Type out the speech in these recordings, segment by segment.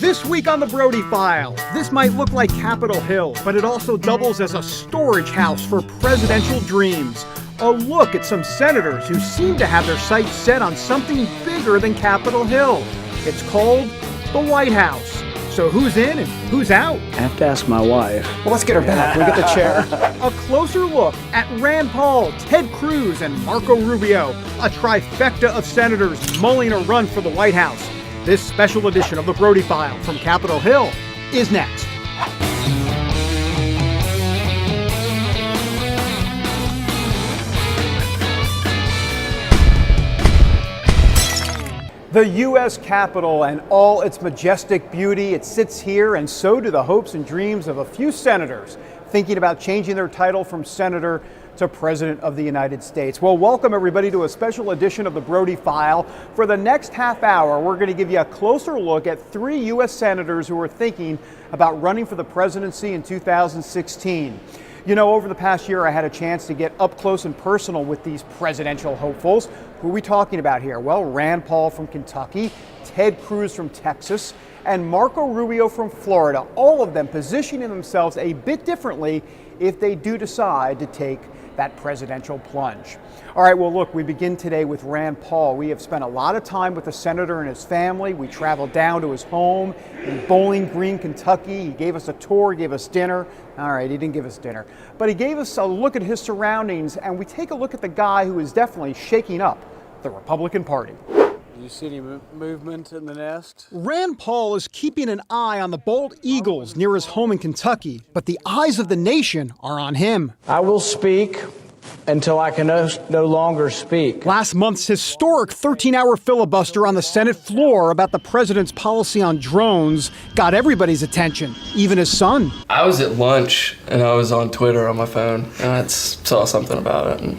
This week on the Brody File, this might look like Capitol Hill, but it also doubles as a storage house for presidential dreams. A look at some senators who seem to have their sights set on something bigger than Capitol Hill. It's called the White House. So who's in and who's out? I have to ask my wife. Well, let's get her back. We get the chair. A closer look at Rand Paul, Ted Cruz, and Marco Rubio, a trifecta of senators mulling a run for the White House. This special edition of the Brody File from Capitol Hill is next. The U.S. Capitol and all its majestic beauty, it sits here, and so do the hopes and dreams of a few senators thinking about changing their title from senator to President of the United States. Well, welcome everybody to a special edition of the Brody File. For the next half hour, we're going to give you a closer look at 3 U.S. senators who are thinking about running for the presidency in 2016. You know, over the past year, I had a chance to get up close and personal with these presidential hopefuls. Who are we talking about here? Well, Rand Paul from Kentucky, Ted Cruz from Texas, and Marco Rubio from Florida, all of them positioning themselves a bit differently if they do decide to take that presidential plunge. All right, well, look, we begin today with Rand Paul. We have spent a lot of time with the senator and his family. We traveled down to his home in Bowling Green, Kentucky. He gave us a tour, gave us dinner. All right, he didn't give us dinner, but he gave us a look at his surroundings, and we take a look at the guy who is definitely shaking up the Republican Party. Do you see any movement in the nest? Rand Paul is keeping an eye on the bald eagles near his home in Kentucky, but the eyes of the nation are on him. I will speak until I can no longer speak. Last month's historic 13-hour filibuster on the Senate floor about the president's policy on drones got everybody's attention, even his son. I was at lunch and I was on Twitter on my phone and I saw something about it and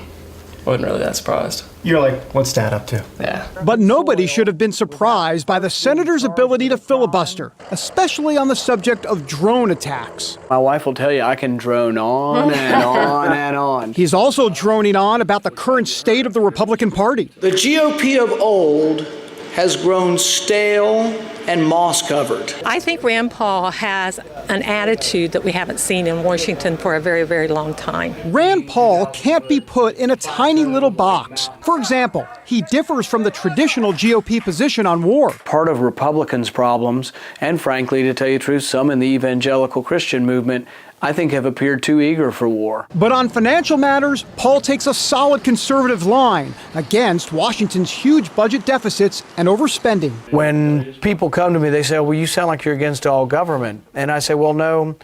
wasn't really that surprised. You're like, what's Dad up to? Yeah. But nobody should have been surprised by the senator's ability to filibuster, especially on the subject of drone attacks. My wife will tell you I can drone on and on and on. He's also droning on about the current state of the Republican Party. The GOP of old has grown stale and moss-covered. I think Rand Paul has an attitude that we haven't seen in Washington for a very, very long time. Rand Paul can't be put in a tiny little box. For example, he differs from the traditional GOP position on war. Part of Republicans' problems, and frankly, to tell you the truth, some in the evangelical Christian movement, I think have appeared too eager for war. But on financial matters, Paul takes a solid conservative line against Washington's huge budget deficits and overspending. When people come to me, they say, well, you sound like you're against all government. And I say, well, no,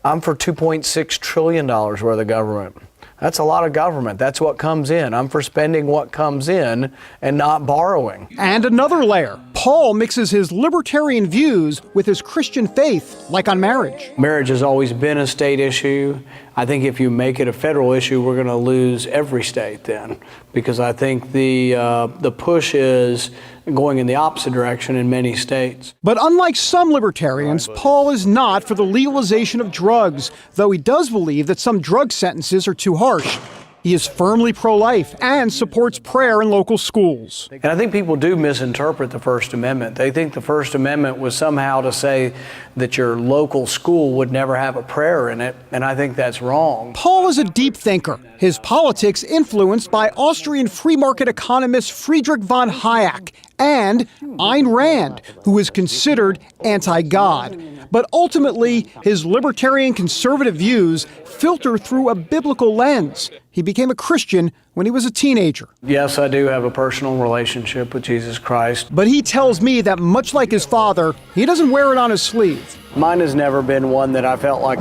I'm for $2.6 trillion worth of government. That's a lot of government. That's what comes in. I'm for spending what comes in and not borrowing. And another layer. Paul mixes his libertarian views with his Christian faith, like on marriage. Marriage has always been a state issue. I think if you make it a federal issue, we're going to lose every state then, because I think the push is going in the opposite direction in many states. But unlike some libertarians, Paul is not for the legalization of drugs, though he does believe that some drug sentences are too harsh. He is firmly pro-life and supports prayer in local schools. And I think people do misinterpret the First Amendment. They think the First Amendment was somehow to say that your local school would never have a prayer in it, and I think that's wrong. Paul is a deep thinker, his politics influenced by Austrian free market economist Friedrich von Hayek and Ayn Rand, who is considered anti-God. But ultimately, his libertarian conservative views filter through a biblical lens. He became a Christian when he was a teenager. Yes, I do have a personal relationship with Jesus Christ. But he tells me that much like his father, he doesn't wear it on his sleeve. Mine has never been one that I felt like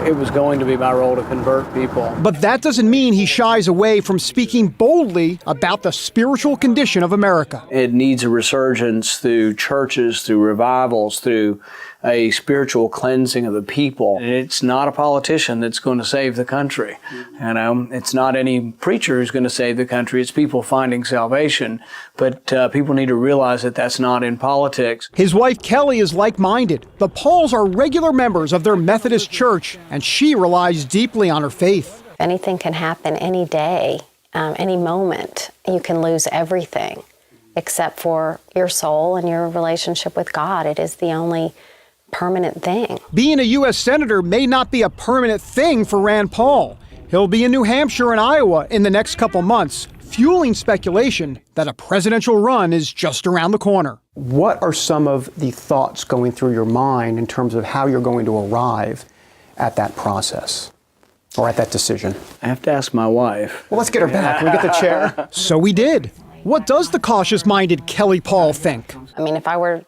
it was going to be my role to convert people. But that doesn't mean he shies away from speaking boldly about the spiritual condition of America. It needs a resurgence through churches, through revivals, through a spiritual cleansing of the people. It's not a politician that's going to save the country. You know, it's not any preacher who's going to save the country. It's people finding salvation. But people need to realize that that's not in politics. His wife Kelly is like-minded. The Pauls are regular members of their Methodist church, and she relies deeply on her faith. Anything can happen any day, any moment. You can lose everything except for your soul and your relationship with God. It is the only permanent thing. Being a U.S. Senator may not be a permanent thing for Rand Paul. He'll be in New Hampshire and Iowa in the next couple months, fueling speculation that a presidential run is just around the corner. What are some of the thoughts going through your mind in terms of how you're going to arrive at that process or at that decision? I have to ask my wife. Well, let's get her back. Can we get the chair? So we did. What does the cautious-minded Kelly Paul think? I mean, if I were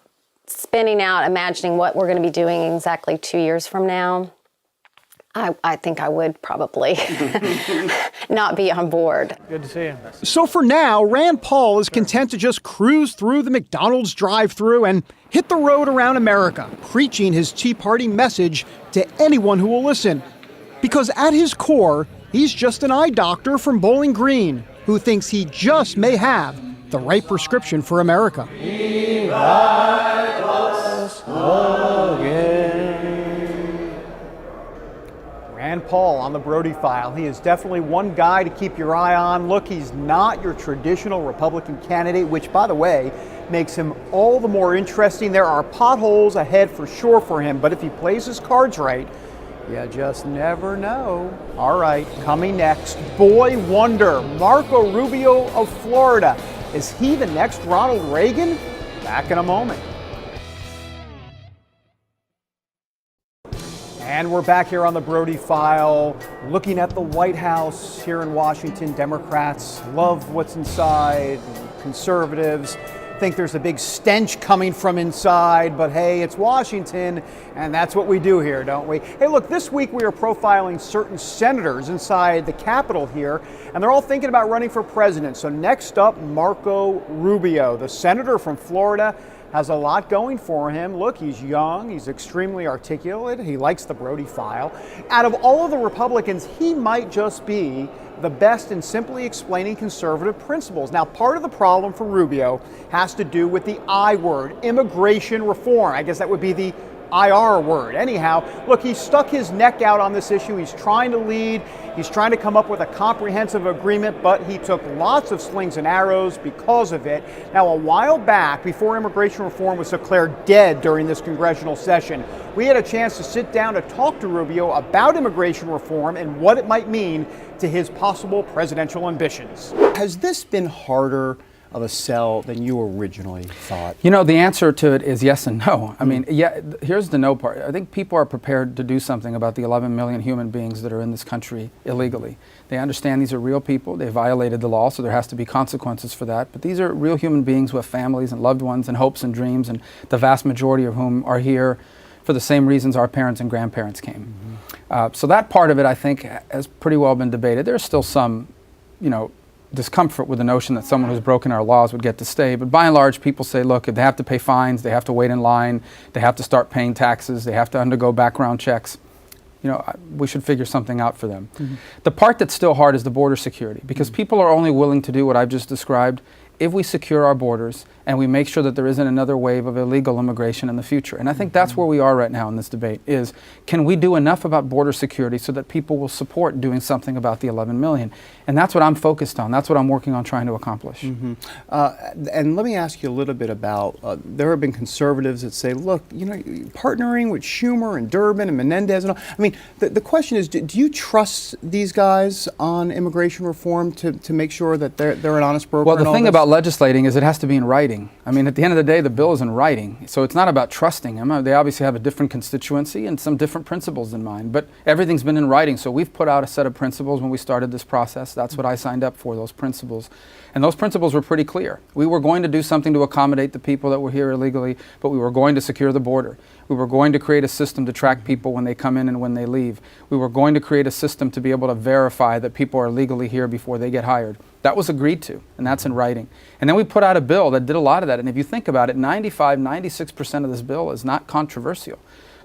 spinning out, imagining what we're going to be doing exactly 2 years from now, I think I would probably not be on board. Good to see you. So for now, Rand Paul is content to just cruise through the McDonald's drive-thru and hit the road around America, preaching his Tea Party message to anyone who will listen. Because at his core, he's just an eye doctor from Bowling Green who thinks he just may have the right prescription for America. Rand Paul on the Brody File. He is definitely one guy to keep your eye on. Look, he's not your traditional Republican candidate, which, by the way, makes him all the more interesting. There are potholes ahead for sure for him, but if he plays his cards right, you just never know. All right, coming next, boy wonder, Marco Rubio of Florida. Is he the next Ronald Reagan? Back in a moment. And we're back here on the Brody File, looking at the White House here in Washington. Democrats love what's inside. Conservatives think there's a big stench coming from inside, but hey, it's Washington, and that's what we do here, don't we? Hey, look, this week we are profiling certain senators inside the Capitol here, and they're all thinking about running for president. So next up, Marco Rubio, the senator from Florida, has a lot going for him. Look, he's young, he's extremely articulate, he likes the Brody File. Out of all of the Republicans, he might just be the best in simply explaining conservative principles. Now, part of the problem for Rubio has to do with the I word, immigration reform. I guess that would be the IR word. Anyhow, look, he stuck his neck out on this issue. He's trying to lead. He's trying to come up with a comprehensive agreement, but he took lots of slings and arrows because of it. Now, a while back, before immigration reform was declared dead during this congressional session, we had a chance to sit down to talk to Rubio about immigration reform and what it might mean to his possible presidential ambitions. Has this been harder of a sell than you originally thought? You know, the answer to it is yes and no. I mean, yeah, here's the no part. I think people are prepared to do something about the 11 million human beings that are in this country illegally. They understand these are real people. They violated the law, so there has to be consequences for that. But these are real human beings who have families and loved ones and hopes and dreams, and the vast majority of whom are here for the same reasons our parents and grandparents came. So that part of it, I think, has pretty well been debated. There's still some, discomfort with the notion that someone who's broken our laws would get to stay. But by and large, people say, look, if they have to pay fines, they have to wait in line, they have to start paying taxes, they have to undergo background checks, we should figure something out for them. The part that's still hard is the border security, because people are only willing to do what I've just described if we secure our borders and we make sure that there isn't another wave of illegal immigration in the future. And I think that's where we are right now in this debate, is can we do enough about border security so that people will support doing something about the 11 million? And that's what I'm focused on. That's what I'm working on trying to accomplish. And let me ask you a little bit about, there have been conservatives that say, look, partnering with Schumer and Durbin and Menendez and all. I mean, the question is, do you trust these guys on immigration reform to make sure that they're an honest broker? Well, the thing about legislating is it has to be in writing. I mean, at the end of the day, the bill is in writing, so it's not about trusting them. They obviously have a different constituency and some different principles than mine, but everything's been in writing. So we've put out a set of principles when we started this process. That's what I signed up for, those principles. And those principles were pretty clear. We were going to do something to accommodate the people that were here illegally, but we were going to secure the border. We were going to create a system to track people when they come in and when they leave. We were going to create a system to be able to verify that people are legally here before they get hired. That was agreed to, and that's in writing. And then we put out a bill that did a lot of that. And if you think about it, 96% of this bill is not controversial.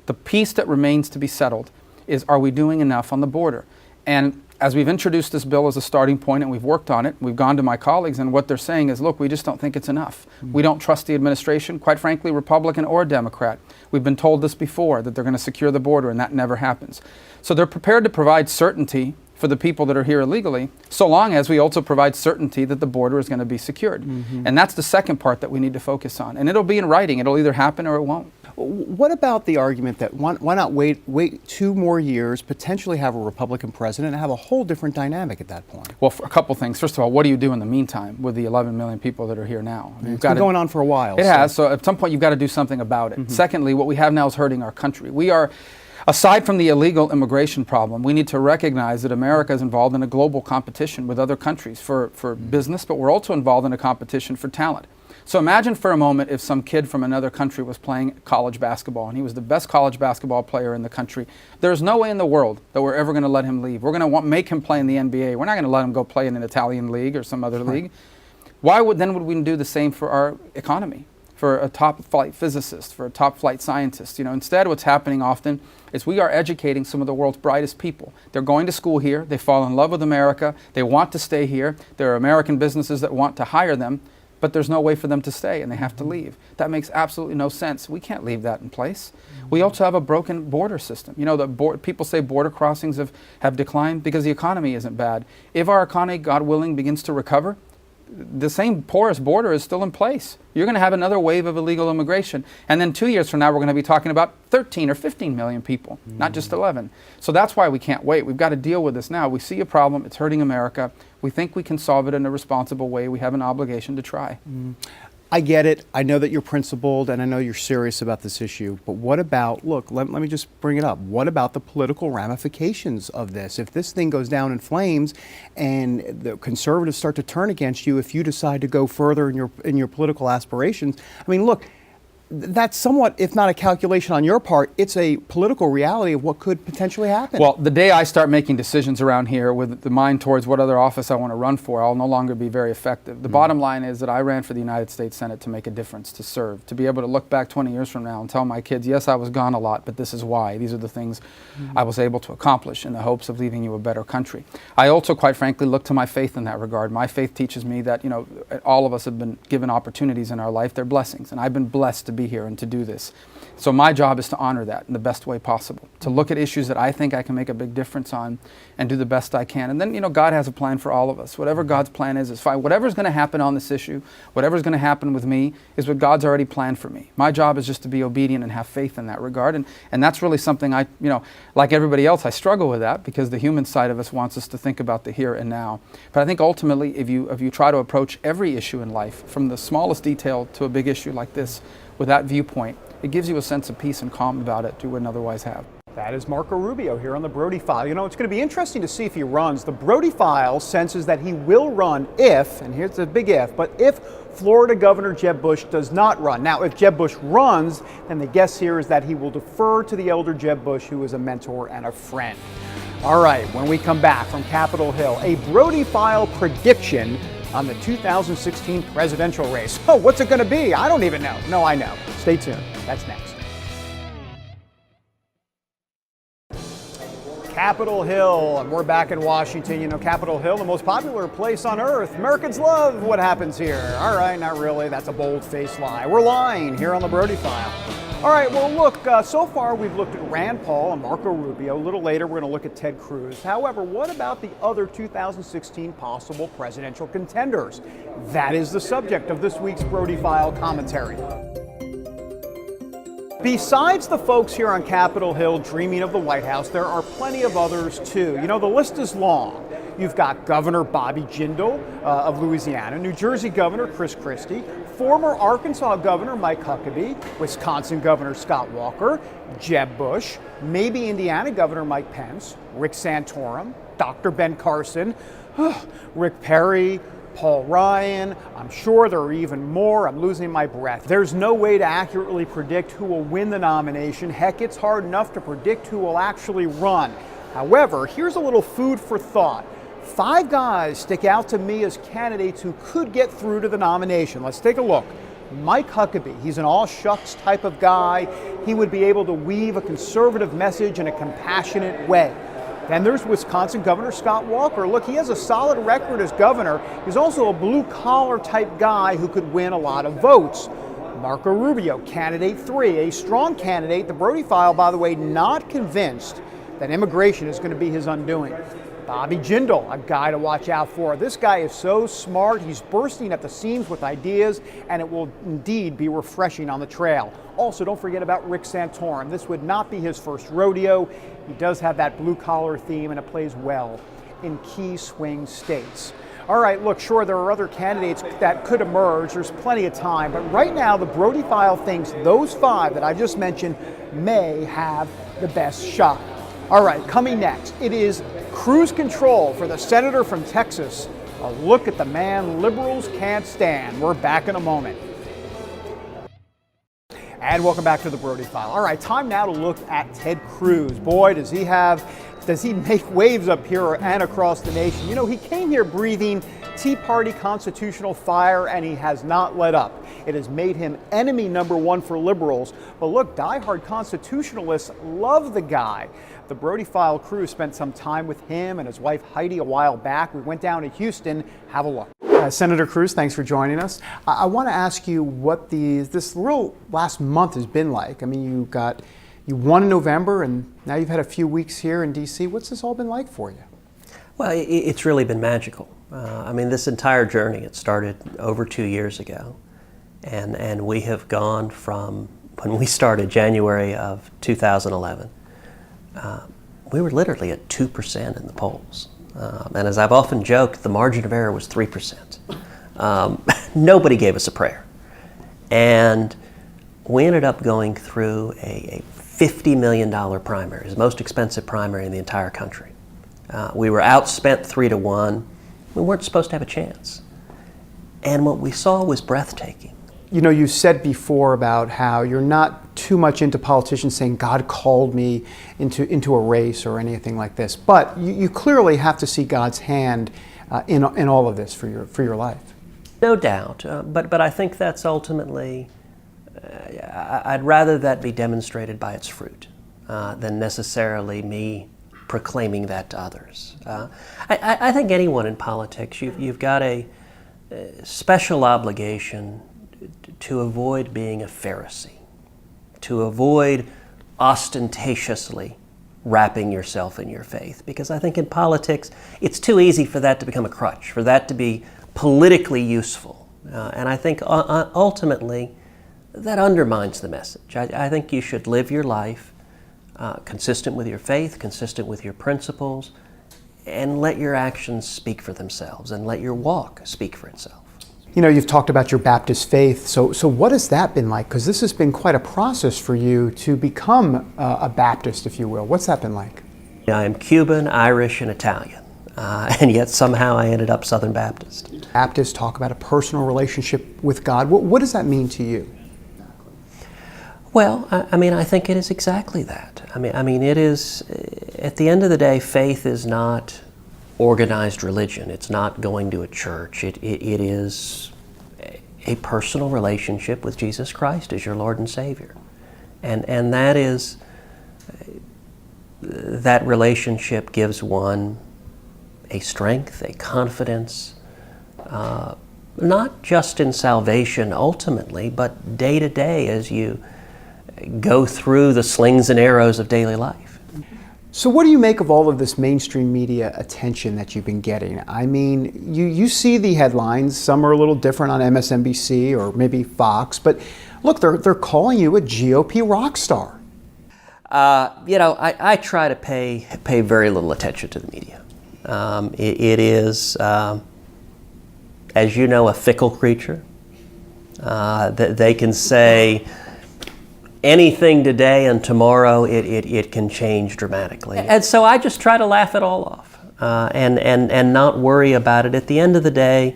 The piece that remains to be settled is, are we doing enough on the border? And as we've introduced this bill as a starting point and we've worked on it, we've gone to my colleagues, and what they're saying is, look, we just don't think it's enough. We don't trust the administration, quite frankly, Republican or Democrat. We've been told this before, that they're going to secure the border, and that never happens. So they're prepared to provide certainty for the people that are here illegally, so long as we also provide certainty that the border is going to be secured. And that's the second part that we need to focus on. And it'll be in writing. It'll either happen or it won't. What about the argument that why not wait 2 more years, potentially have a Republican president, and have a whole different dynamic at that point? Well, for a couple things. First of all, what do you do in the meantime with the 11 million people that are here now? I mean, It's been going on for a while. It has. So at some point, you've got to do something about it. Secondly, what we have now is hurting our country. We are, aside from the illegal immigration problem, we need to recognize that America is involved in a global competition with other countries for business, but we're also involved in a competition for talent. So imagine for a moment if some kid from another country was playing college basketball and he was the best college basketball player in the country. There's no way in the world that we're ever going to let him leave. We're going to make him play in the NBA. We're not going to let him go play in an Italian league or some other league. Why would we do the same for our economy, for a top flight physicist, for a top flight scientist? Instead what's happening often is we are educating some of the world's brightest people. They're going to school here. They fall in love with America. They want to stay here. There are American businesses that want to hire them. But there's no way for them to stay, and they have to leave. That makes absolutely no sense. We can't leave that in place. We also have a broken border system. People say border crossings have declined because the economy isn't bad. If our economy, God willing, begins to recover, the same porous border is still in place. You're going to have another wave of illegal immigration. And then 2 years from now, we're going to be talking about 13 or 15 million people, not just 11. So that's why we can't wait. We've got to deal with this now. We see a problem. It's hurting America. We think we can solve it in a responsible way. We have an obligation to try. I get it. I know that you're principled, and I know you're serious about this issue. But what about, look, let me just bring it up. What about the political ramifications of this? If this thing goes down in flames and the conservatives start to turn against you if you decide to go further in your political aspirations, I mean, look, that's somewhat, if not a calculation on your part, it's a political reality of what could potentially happen. Well, the day I start making decisions around here with the mind towards what other office I want to run for, I'll no longer be very effective. The bottom line is that I ran for the United States Senate to make a difference, to serve, to be able to look back 20 years from now and tell my kids, yes, I was gone a lot, but this is why. These are the things I was able to accomplish in the hopes of leaving you a better country. I also, quite frankly, look to my faith in that regard. My faith teaches me that, all of us have been given opportunities in our life. They're blessings, and I've been blessed to be here and to do this. So my job is to honor that in the best way possible, to look at issues that I think I can make a big difference on and do the best I can. And then, God has a plan for all of us. Whatever God's plan is fine. Whatever's going to happen on this issue, whatever's going to happen with me is what God's already planned for me. My job is just to be obedient and have faith in that regard. And that's really something like everybody else, I struggle with that because the human side of us wants us to think about the here and now. But I think ultimately, if you try to approach every issue in life, from the smallest detail to a big issue like this, with that viewpoint, it gives you a sense of peace and calm about it you wouldn't otherwise have. That is Marco Rubio here on the Brody File. It's going to be interesting to see if he runs. The Brody File senses that he will run if, and here's the big if Florida Governor Jeb Bush does not run. Now, if Jeb Bush runs, then the guess here is that he will defer to the elder Jeb Bush, who is a mentor and a friend. All right, when we come back from Capitol Hill, a Brody File prediction on the 2016 presidential race. Oh, what's it going to be? I don't even know. No, I know. Stay tuned. That's next. Capitol Hill, and we're back in Washington. Capitol Hill, the most popular place on earth. Americans love what happens here. All right, not really. That's a bold-faced lie. We're lying here on the Brody File. All right, well, look, so far we've looked at Rand Paul and Marco Rubio. A little later, we're going to look at Ted Cruz. However, what about the other 2016 possible presidential contenders? That is the subject of this week's Brody File commentary. Besides the folks here on Capitol Hill dreaming of the White House, there are plenty of others too. The list is long. You've got Governor Bobby Jindal of Louisiana, New Jersey Governor Chris Christie, former Arkansas Governor Mike Huckabee, Wisconsin Governor Scott Walker, Jeb Bush, maybe Indiana Governor Mike Pence, Rick Santorum, Dr. Ben Carson, Rick Perry, Paul Ryan. I'm sure there are even more. I'm losing my breath. There's no way to accurately predict who will win the nomination. Heck, it's hard enough to predict who will actually run. However, here's a little food for thought. 5 guys stick out to me as candidates who could get through to the nomination. Let's take a look. Mike Huckabee, he's an all-shucks type of guy. He would be able to weave a conservative message in a compassionate way. Then there's Wisconsin Governor Scott Walker. Look, he has a solid record as governor. He's also a blue-collar type guy who could win a lot of votes. Marco Rubio, candidate 3, a strong candidate. The Brody File, by the way, not convinced that immigration is going to be his undoing. Bobby Jindal, a guy to watch out for. This guy is so smart. He's bursting at the seams with ideas, and it will indeed be refreshing on the trail. Also, don't forget about Rick Santorum. This would not be his first rodeo. He does have that blue-collar theme, and it plays well in key swing states. All right, look, sure, there are other candidates that could emerge. There's plenty of time. But right now, the Brody File thinks those 5 that I just mentioned may have the best shot. All right, coming next, it is cruise control for the senator from Texas. A look at the man liberals can't stand. We're back in a moment. And welcome back to the Brody File. All right, time now to look at Ted Cruz. Boy, does he make waves up here and across the nation. You know, he came here breathing Tea Party constitutional fire, and he has not let up. It has made him enemy number 1 for liberals. But look, diehard constitutionalists love the guy. The Brody File crew spent some time with him and his wife Heidi a while back. We went down to Houston. Have a look. Senator Cruz, thanks for joining us. I want to ask you what this real last month has been like. I mean, you won in November, and now you've had a few weeks here in D.C. What's this all been like for you? Well, it's really been magical. I mean, this entire journey, it started over 2 years ago, and we have gone from when we started January of 2011. We were literally at 2% in the polls. And as I've often joked, the margin of error was 3%. Nobody gave us a prayer. And we ended up going through a $50 million primary, the most expensive primary in the entire country. We were outspent 3-1. We weren't supposed to have a chance. And what we saw was breathtaking. You know, you said before about how you're not too much into politicians saying God called me into a race or anything like this, but you clearly have to see God's hand in all of this for your life. No doubt, but I think that's ultimately, I'd rather that be demonstrated by its fruit than necessarily me proclaiming that to others. I think anyone in politics, you've got a special obligation to avoid being a Pharisee, to avoid ostentatiously wrapping yourself in your faith. Because I think in politics, it's too easy for that to become a crutch, for that to be politically useful. And I think ultimately, that undermines the message. I think you should live your life consistent with your faith, consistent with your principles, and let your actions speak for themselves, and let your walk speak for itself. You know, you've talked about your Baptist faith, so what has that been like? Because this has been quite a process for you to become a Baptist, if you will. What's that been like? I am Cuban, Irish, and Italian, and yet somehow I ended up Southern Baptist. Baptists talk about a personal relationship with God. What does that mean to you? Well, I mean, I think it is exactly that. I mean, it is, at the end of the day, faith is not organized religion. It's not going to a church. It is a personal relationship with Jesus Christ as your Lord and Savior. And that is, that relationship gives one a strength, a confidence, not just in salvation ultimately, but day to day as you go through the slings and arrows of daily life. So what do you make of all of this mainstream media attention that you've been getting? I mean, you see the headlines. Some are a little different on MSNBC or maybe Fox, but look, they're calling you a GOP rock star. You know, I try to pay very little attention to the media. It is, as you know, a fickle creature. They can say anything today, and tomorrow it can change dramatically. And so I just try to laugh it all off and not worry about it. At the end of the day,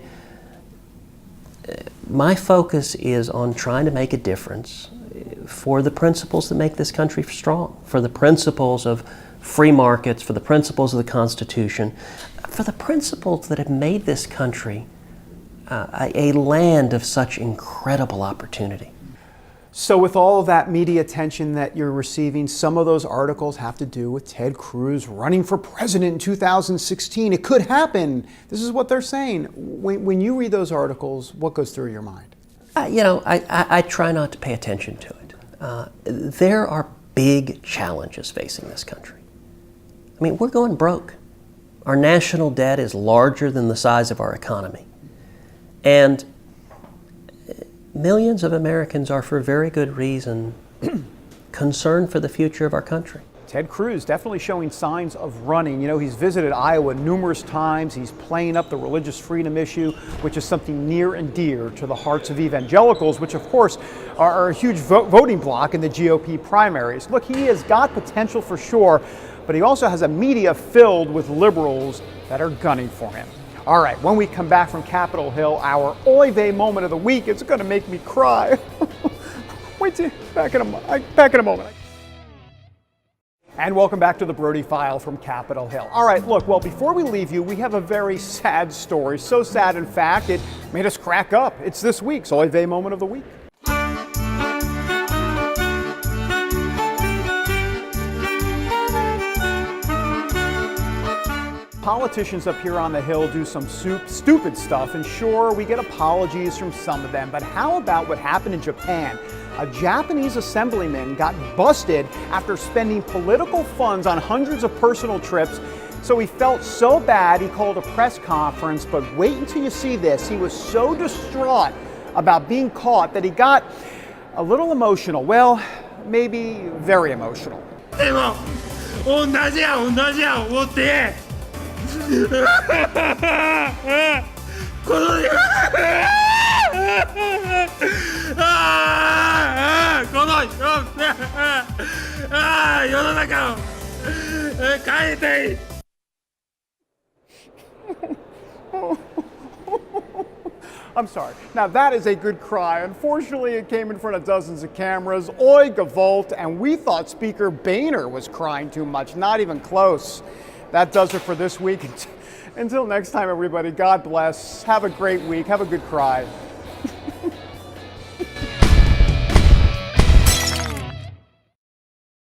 my focus is on trying to make a difference for the principles that make this country strong, for the principles of free markets, for the principles of the Constitution, for the principles that have made this country a land of such incredible opportunity. So with all of that media attention that you're receiving, some of those articles have to do with Ted Cruz running for president in 2016. It could happen. This is what they're saying. When you read those articles, what goes through your mind? You know, I try not to pay attention to it. There are big challenges facing this country. I mean, we're going broke. Our national debt is larger than the size of our economy. And millions of Americans are, for very good reason, concerned for the future of our country. Ted Cruz definitely showing signs of running. You know, he's visited Iowa numerous times. He's playing up the religious freedom issue, which is something near and dear to the hearts of evangelicals, which of course are a huge voting bloc in the GOP primaries. Look, he has got potential for sure, but he also has a media filled with liberals that are gunning for him. All right, when we come back from Capitol Hill, our oy vey moment of the week, it's going to make me cry. Wait till back in a moment. And welcome back to the Brody File from Capitol Hill. All right, look, well, before we leave you, we have a very sad story. So sad, in fact, it made us crack up. It's this week's oy vey moment of the week. Politicians up here on the Hill do some stupid stuff, and sure, we get apologies from some of them, but how about what happened in Japan? A Japanese assemblyman got busted after spending political funds on hundreds of personal trips, so he felt so bad he called a press conference, but wait until you see this. He was so distraught about being caught that he got a little emotional. Well, maybe very emotional. でも同じや思ってこのこの世の中を変えたい I'm sorry. Now that is a good cry. Unfortunately, it came in front of dozens of cameras. Oi, Gavolt, and we thought Speaker Boehner was crying too much. Not even close. That does it for this week. Until next time, everybody, God bless. Have a great week. Have a good cry.